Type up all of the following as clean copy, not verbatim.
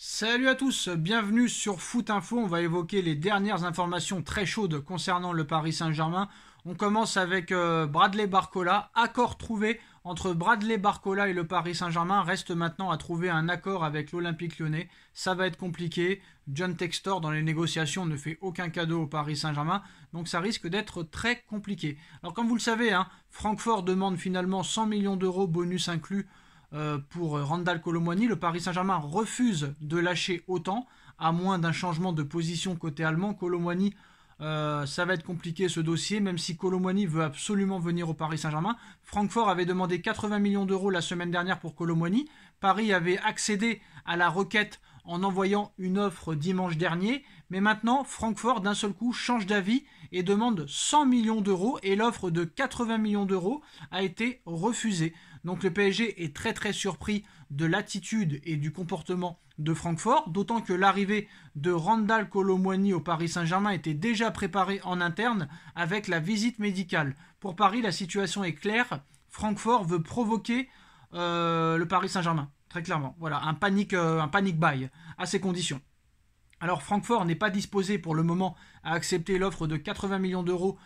Salut à tous, bienvenue sur Foot Info. On va évoquer les dernières informations très chaudes concernant le Paris Saint-Germain. On commence avec Bradley Barcola. Accord trouvé entre Bradley Barcola et le Paris Saint-Germain. Reste maintenant à trouver un accord avec l'Olympique Lyonnais. Ça va être compliqué. John Textor dans les négociations ne fait aucun cadeau au Paris Saint-Germain. Donc ça risque d'être très compliqué. Alors comme vous le savez, Francfort demande finalement 100 millions d'euros bonus inclus pour Randal Kolo Muani. Le Paris Saint-Germain refuse de lâcher autant, à moins d'un changement de position côté allemand. Kolo Muani, ça va être compliqué ce dossier, même si Kolo Muani veut absolument venir au Paris Saint-Germain. Francfort avait demandé 80 millions d'euros la semaine dernière pour Kolo Muani. Paris avait accédé à la requête en envoyant une offre dimanche dernier, mais maintenant Francfort d'un seul coup change d'avis et demande 100 millions d'euros et l'offre de 80 millions d'euros a été refusée. Donc le PSG est très très surpris de l'attitude et du comportement de Francfort, d'autant que l'arrivée de Randal Kolo Muani au Paris Saint-Germain était déjà préparée en interne avec la visite médicale. Pour Paris, la situation est claire, Francfort veut provoquer le Paris Saint-Germain. Très clairement, voilà, un panic buy à ces conditions. Alors Francfort n'est pas disposé pour le moment à accepter l'offre de 80 millions d'euros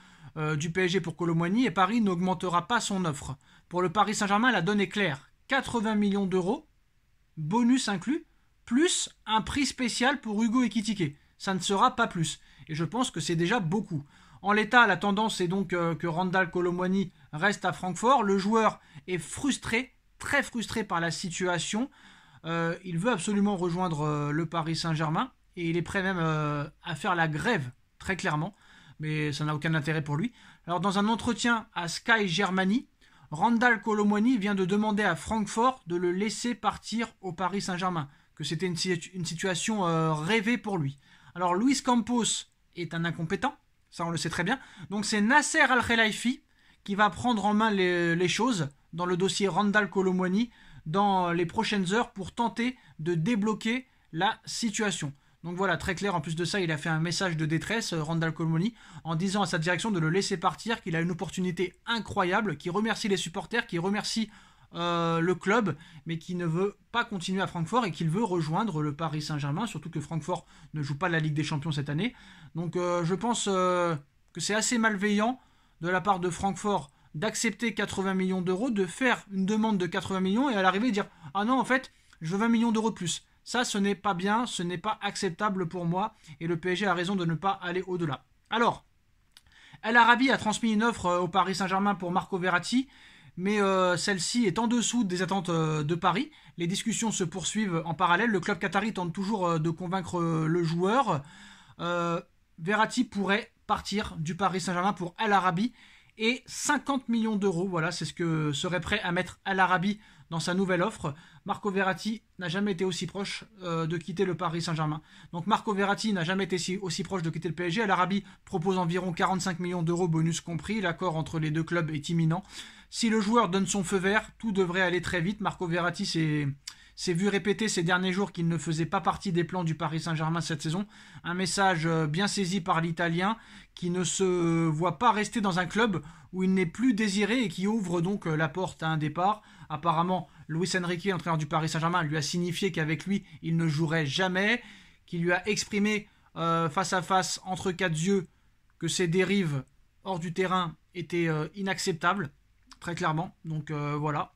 du PSG pour Kolo Muani et Paris n'augmentera pas son offre. Pour le Paris Saint-Germain, la donne est claire. 80 millions d'euros, bonus inclus, plus un prix spécial pour Hugo Ekitike. Ça ne sera pas plus. Et je pense que c'est déjà beaucoup. En l'état, la tendance est donc que Randal Kolo Muani reste à Francfort. Le joueur est frustré, très frustré par la situation. Il veut absolument rejoindre le Paris Saint-Germain et il est prêt même à faire la grève, très clairement, mais ça n'a aucun intérêt pour lui. Alors dans un entretien à Sky Germany, Randal Kolo Muani vient de demander à Francfort de le laisser partir au Paris Saint-Germain, que c'était une situation rêvée pour lui. Alors Luis Campos est un incompétent, ça on le sait très bien, donc c'est Nasser Al-Khelaifi qui va prendre en main les choses dans le dossier Randal Kolo Muani dans les prochaines heures pour tenter de débloquer la situation. Donc voilà, très clair, en plus de ça, il a fait un message de détresse, Randal Kolo Muani, en disant à sa direction de le laisser partir, qu'il a une opportunité incroyable, qui remercie les supporters, qui remercie le club, mais qui ne veut pas continuer à Francfort et qu'il veut rejoindre le Paris Saint-Germain, surtout que Francfort ne joue pas la Ligue des Champions cette année. Donc je pense que c'est assez malveillant de la part de Francfort d'accepter 80 millions d'euros, de faire une demande de 80 millions et à l'arrivée dire « Ah non, en fait, je veux 20 millions d'euros de plus ». Ça, ce n'est pas bien, ce n'est pas acceptable pour moi et le PSG a raison de ne pas aller au-delà. Alors, El Arabi a transmis une offre au Paris Saint-Germain pour Marco Verratti, mais celle-ci est en dessous des attentes de Paris. Les discussions se poursuivent en parallèle. Le club qatari tente toujours de convaincre le joueur. Verratti pourrait partir du Paris Saint-Germain pour El Arabi et 50 millions d'euros. Voilà, c'est ce que serait prêt à mettre El Arabi dans sa nouvelle offre. Marco Verratti n'a jamais été aussi proche de quitter le Paris Saint-Germain. Donc Marco Verratti n'a jamais été aussi proche de quitter le PSG. El Arabi propose environ 45 millions d'euros, bonus compris. L'accord entre les deux clubs est imminent. Si le joueur donne son feu vert, tout devrait aller très vite. Marco Verratti s'est vu répéter ces derniers jours qu'il ne faisait pas partie des plans du Paris Saint-Germain cette saison. Un message bien saisi par l'Italien qui ne se voit pas rester dans un club où il n'est plus désiré et qui ouvre donc la porte à un départ. Apparemment, Luis Enrique, entraîneur du Paris Saint-Germain, lui a signifié qu'avec lui, il ne jouerait jamais, qu'il lui a exprimé face à face, entre quatre yeux, que ses dérives hors du terrain étaient inacceptables, très clairement. Donc voilà.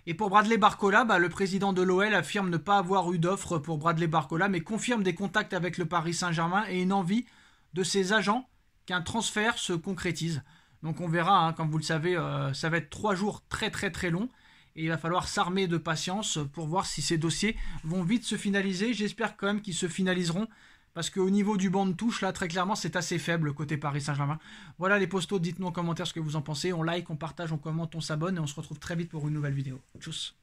Et pour Bradley Barcola, le président de l'OL affirme ne pas avoir eu d'offre pour Bradley Barcola, mais confirme des contacts avec le Paris Saint-Germain et une envie de ses agents qu'un transfert se concrétise. Donc on verra, comme vous le savez, ça va être 3 jours très très très longs. Et il va falloir s'armer de patience pour voir si ces dossiers vont vite se finaliser. J'espère quand même qu'ils se finaliseront. Parce qu'au niveau du banc de touche, là, très clairement, c'est assez faible côté Paris Saint-Germain. Voilà les postos, dites-nous en commentaire ce que vous en pensez. On like, on partage, on commente, on s'abonne et on se retrouve très vite pour une nouvelle vidéo. Tchuss.